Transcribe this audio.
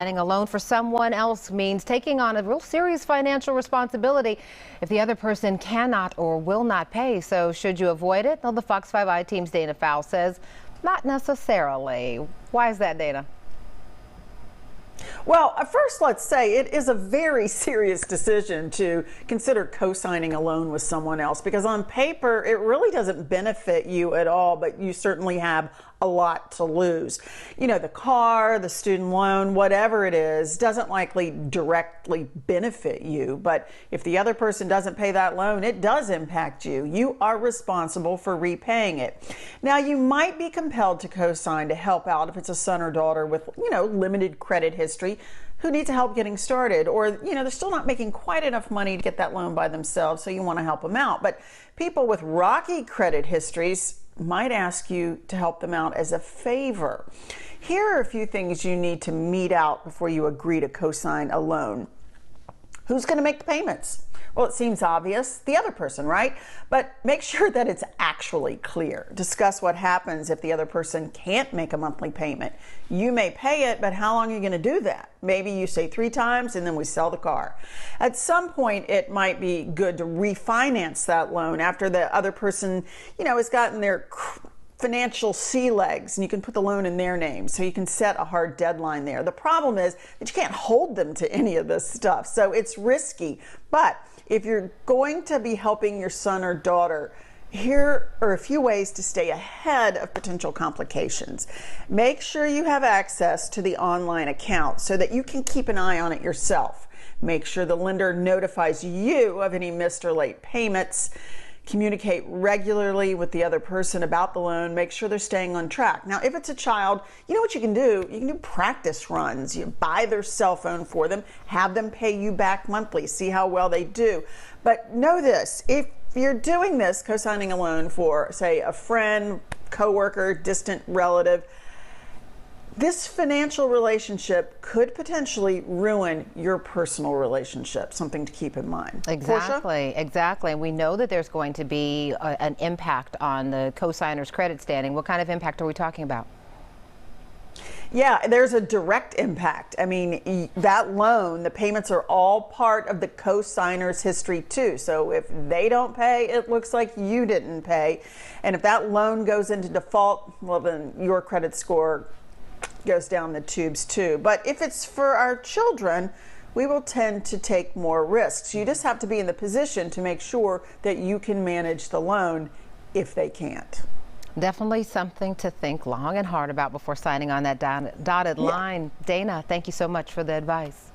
Getting a loan for someone else means taking on a real serious financial responsibility if the other person cannot or will not pay. So should you avoid it? Well, the Fox 5 team's Dana Fowle says not necessarily. Why is that, Dana? Well, first, let's say it is a very serious decision to consider co-signing a loan with someone else, because on paper, it really doesn't benefit you at all, but you certainly have a lot to lose. You know, the car, the student loan, whatever it is, doesn't likely directly benefit you. But if the other person doesn't pay that loan, it does impact you. You are responsible for repaying it. Now, you might be compelled to co-sign to help out if it's a son or daughter with, limited credit history who needs help getting started, or they're still not making quite enough money to get that loan by themselves, so you want to help them out. But people with rocky credit histories might ask you to help them out as a favor. Here are a few things you need to meet out before you agree to co-sign a loan. Who's going to make the payments? Well, it seems obvious, the other person, right? But make sure that it's actually clear. Discuss what happens if the other person can't make a monthly payment. You may pay it, but how long are you going to do that? Maybe you say 3 times and then we sell the car. At some point, it might be good to refinance that loan after the other person, has gotten their financial sea legs, and you can put the loan in their name, so you can set a hard deadline there. The problem is that you can't hold them to any of this stuff, so it's risky. But if you're going to be helping your son or daughter, here are a few ways to stay ahead of potential complications. Make sure you have access to the online account so that you can keep an eye on it yourself. Make sure the lender notifies you of any missed or late payments. Communicate regularly with the other person about the loan. Make sure they're staying on track. Now, if it's a child, you know what you can do? You can do practice runs. You buy their cell phone for them, have them pay you back monthly, see how well they do. But know this, if you're doing this, co-signing a loan for, say, a friend, coworker, distant relative, this financial relationship could potentially ruin your personal relationship. Something to keep in mind. Exactly, exactly. And we know that there's going to be an impact on the co-signer's credit standing. What kind of impact are we talking about? Yeah, there's a direct impact. I mean, that loan, the payments are all part of the co-signer's history too. So if they don't pay, it looks like you didn't pay. And if that loan goes into default, well, then your credit score goes down the tubes too. But if it's for our children, we will tend to take more risks. You just have to be in the position to make sure that you can manage the loan if they can't. Definitely something to think long and hard about before signing on that dotted line. Dana, thank you so much for the advice.